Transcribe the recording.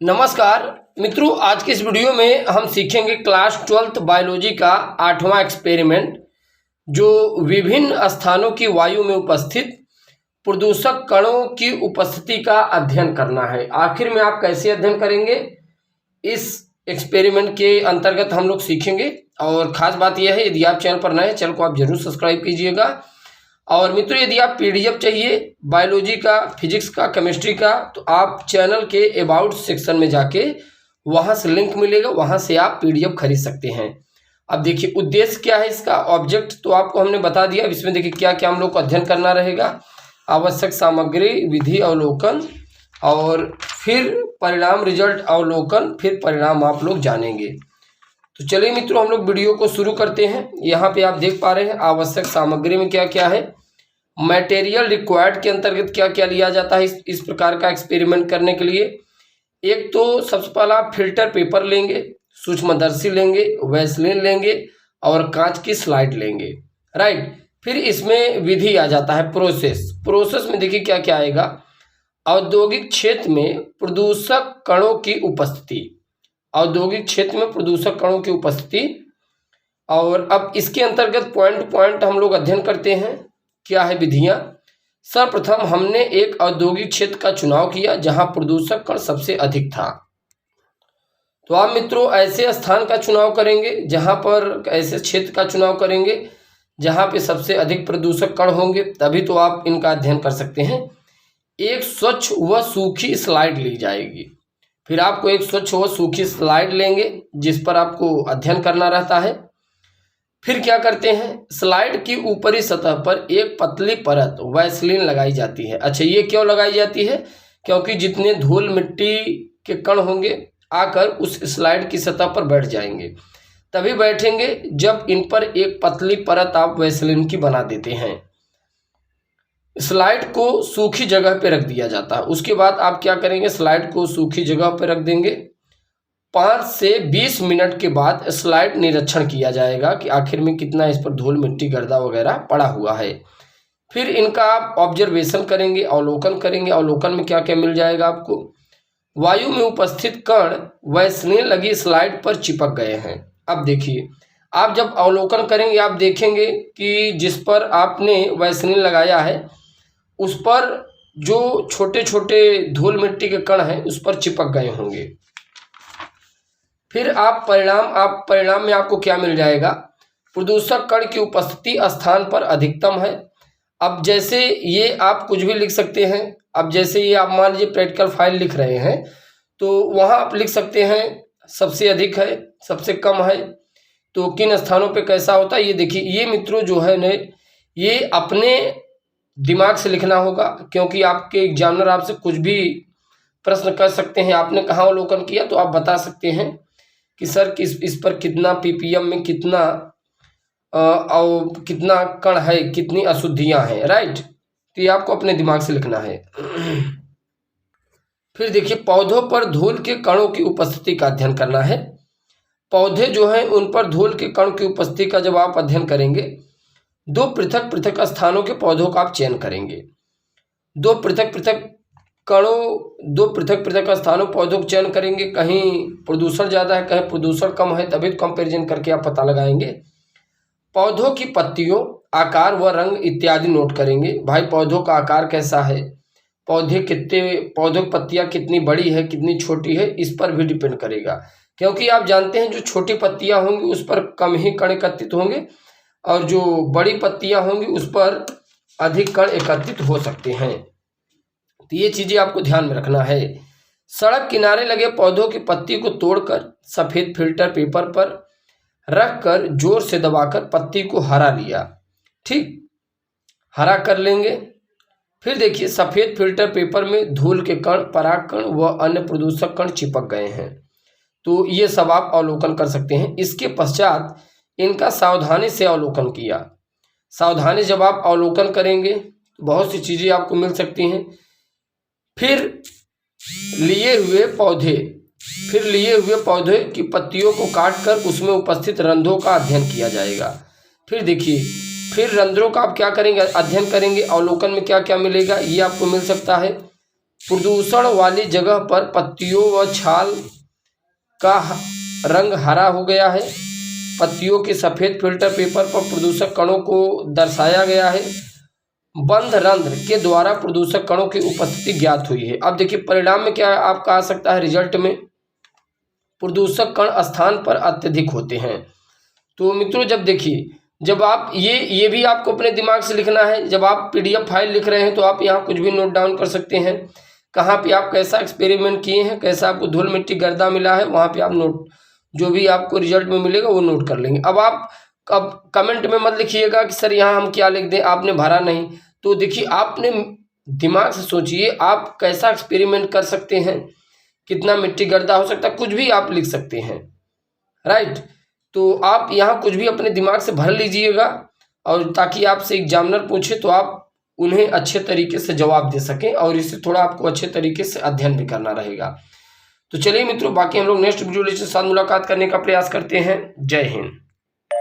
नमस्कार मित्रों, आज के इस वीडियो में हम सीखेंगे क्लास 12th बायोलॉजी का 8वां एक्सपेरिमेंट, जो विभिन्न स्थानों की वायु में उपस्थित प्रदूषक कणों की उपस्थिति का अध्ययन करना है। आखिर में आप कैसे अध्ययन करेंगे, इस एक्सपेरिमेंट के अंतर्गत हम लोग सीखेंगे। और ख़ास बात यह है, यदि आप चैनल पर नए हैं, चैनल को आप जरूर सब्सक्राइब कीजिएगा। और मित्रों, यदि आप पीडीएफ चाहिए बायोलॉजी का, फिजिक्स का, केमिस्ट्री का, तो आप चैनल के अबाउट सेक्शन में जाके वहाँ से लिंक मिलेगा, वहाँ से आप पीडीएफ खरीद सकते हैं। अब देखिए उद्देश्य क्या है इसका, ऑब्जेक्ट तो आपको हमने बता दिया। अब इसमें देखिए क्या क्या हम लोग को अध्ययन करना रहेगा। आवश्यक सामग्री, विधि अवलोकन, और फिर परिणाम, रिजल्ट अवलोकन, फिर परिणाम आप लोग जानेंगे। तो चलिए मित्रों, हम लोग वीडियो को शुरू करते हैं। यहाँ पे आप देख पा रहे हैं आवश्यक सामग्री में क्या क्या है, मटेरियल रिक्वायर्ड के अंतर्गत क्या क्या लिया जाता है इस प्रकार का एक्सपेरिमेंट करने के लिए। एक तो सबसे पहला फिल्टर पेपर लेंगे, सूक्ष्मदर्शी लेंगे, वैसलीन लेंगे और कांच की स्लाइड लेंगे, राइट। फिर इसमें विधि आ जाता है, प्रोसेस में देखिए क्या क्या आएगा। औद्योगिक क्षेत्र में प्रदूषक कणों की उपस्थिति, औद्योगिक क्षेत्र में प्रदूषक कणों की उपस्थिति। और अब इसके अंतर्गत पॉइंट टू पॉइंट हम लोग अध्ययन करते हैं। क्या है विधियां। सर्वप्रथम हमने एक औद्योगिक क्षेत्र का चुनाव किया जहां प्रदूषक कण सबसे अधिक था। तो आप मित्रों ऐसे स्थान का चुनाव करेंगे जहां पर, ऐसे क्षेत्र का चुनाव करेंगे जहां पे सबसे अधिक प्रदूषक कण होंगे, तभी तो आप इनका अध्ययन कर सकते हैं। एक स्वच्छ व सूखी स्लाइड ली जाएगी। फिर आपको एक स्वच्छ व सूखी स्लाइड लेंगे जिस पर आपको अध्ययन करना रहता है। फिर क्या करते हैं, स्लाइड की ऊपरी सतह पर एक पतली परत वैसलीन लगाई जाती है। अच्छा, ये क्यों लगाई जाती है? क्योंकि जितने धूल मिट्टी के कण होंगे आकर उस स्लाइड की सतह पर बैठ जाएंगे। तभी बैठेंगे जब इन पर एक पतली परत आप वैसलीन की बना देते हैं। स्लाइड को सूखी जगह पे रख दिया जाता है। उसके बाद आप क्या करेंगे, स्लाइड को सूखी जगह पे रख देंगे। 5 से 20 मिनट के बाद स्लाइड निरीक्षण किया जाएगा कि आखिर में कितना इस पर धूल मिट्टी गर्दा वगैरह पड़ा हुआ है। फिर इनका आप ऑब्जर्वेशन करेंगे, अवलोकन करेंगे। अवलोकन में क्या क्या मिल जाएगा आपको, वायु में उपस्थित कण वैसलीन लगी स्लाइड पर चिपक गए हैं। अब देखिए, आप जब अवलोकन करेंगे आप देखेंगे कि जिस पर आपने वैसलीन लगाया है उस पर जो छोटे छोटे धूल मिट्टी के कण हैं उस पर चिपक गए होंगे। फिर आप परिणाम में आपको क्या मिल जाएगा, प्रदूषक कण की उपस्थिति स्थान पर अधिकतम है। अब जैसे ये आप कुछ भी लिख सकते हैं। अब जैसे ये आप मान लीजिए प्रैक्टिकल फाइल लिख रहे हैं तो वहाँ आप लिख सकते हैं सबसे अधिक है, सबसे कम है, तो किन स्थानों पे कैसा होता है। ये देखिए, ये मित्रों जो है न, ये अपने दिमाग से लिखना होगा, क्योंकि आपके एग्जामिनर आपसे कुछ भी प्रश्न कर सकते हैं। आपने कहाँ अवलोकन किया तो आप बता सकते हैं कि सर इस पर कितना पीपीएम में कितना और कितना कण है, कितनी अशुद्धियां हैं, राइट। तो ये आपको अपने दिमाग से लिखना है। फिर देखिए, पौधों पर धूल के कणों की उपस्थिति का अध्ययन करना है। पौधे जो हैं उन पर धूल के कण की उपस्थिति का जब आप अध्ययन करेंगे, 2 पृथक पृथक स्थानों के पौधों का आप चयन करेंगे। 2 पृथक पृथक स्थानों पौधों का चयन करेंगे। कहीं प्रदूषण ज़्यादा है, कहीं प्रदूषण कम है, तभी तो कंपैरिजन करके आप पता लगाएंगे। पौधों की पत्तियों, आकार व रंग इत्यादि नोट करेंगे। भाई पौधों का आकार कैसा है, पौधों की पत्तियाँ कितनी बड़ी है, कितनी छोटी है, इस पर भी डिपेंड करेगा। क्योंकि आप जानते हैं जो छोटी पत्तियाँ होंगी उस पर कम ही कण एकत्रित होंगे और जो बड़ी पत्तियां होंगी उस पर अधिक कण एकत्रित हो सकते हैं। तो ये चीजें आपको ध्यान में रखना है। सड़क किनारे लगे पौधों की पत्ती को तोड़कर सफेद फिल्टर पेपर पर रखकर जोर से दबाकर पत्ती को हरा लिया, ठीक, हरा कर लेंगे। फिर देखिए, सफेद फिल्टर पेपर में धूल के कण, पराग कण व अन्य प्रदूषक कण चिपक गए हैं। तो ये सब आप अवलोकन कर सकते हैं। इसके पश्चात इनका सावधानी से अवलोकन किया। सावधानी जब आप अवलोकन करेंगे तो बहुत सी चीज़ें आपको मिल सकती हैं। फिर लिए हुए पौधे की पत्तियों को काटकर उसमें उपस्थित रंध्रों का अध्ययन किया जाएगा। फिर देखिए, फिर रंध्रों का आप क्या करेंगे, अध्ययन करेंगे। अवलोकन में क्या क्या मिलेगा ये आपको मिल सकता है। प्रदूषण वाली जगह पर पत्तियों व छाल का रंग हरा हो गया है। पत्तियों के सफ़ेद फिल्टर पेपर पर प्रदूषक कणों को दर्शाया गया है। बंद रंध्र के द्वारा प्रदूषक कणों की उपस्थिति ज्ञात हुई है। अब देखिए परिणाम में क्या आपका आ सकता है, रिजल्ट में प्रदूषक कण स्थान पर अत्यधिक होते हैं। तो मित्रों जब देखिए, जब आप ये भी आपको अपने दिमाग से लिखना है। जब आप PDF फाइल लिख रहे हैं तो आप यहाँ कुछ भी नोट डाउन कर सकते हैं, कहाँ पे आप कैसा एक्सपेरिमेंट किए हैं, कैसा आपको धूल मिट्टी गर्दा मिला है, वहाँ पे आप नोट जो भी आपको रिजल्ट में मिलेगा वो नोट कर लेंगे। अब आप कमेंट में मत लिखिएगा कि सर यहाँ हम क्या लिख दें, आपने भरा नहीं। तो देखिए आपने दिमाग से सोचिए आप कैसा एक्सपेरिमेंट कर सकते हैं, कितना मिट्टी गर्दा हो सकता है, कुछ भी आप लिख सकते हैं, राइट। तो आप यहाँ कुछ भी अपने दिमाग से भर लीजिएगा, और ताकि आपसे एग्जामिनर पूछे तो आप उन्हें अच्छे तरीके से जवाब दे सकें, और इससे थोड़ा आपको अच्छे तरीके से अध्ययन भी करना रहेगा। तो चलिए मित्रों, बाकी हम लोग नेक्स्ट वीडियो लेक्चर के साथ मुलाकात करने का प्रयास करते हैं। जय हिंद।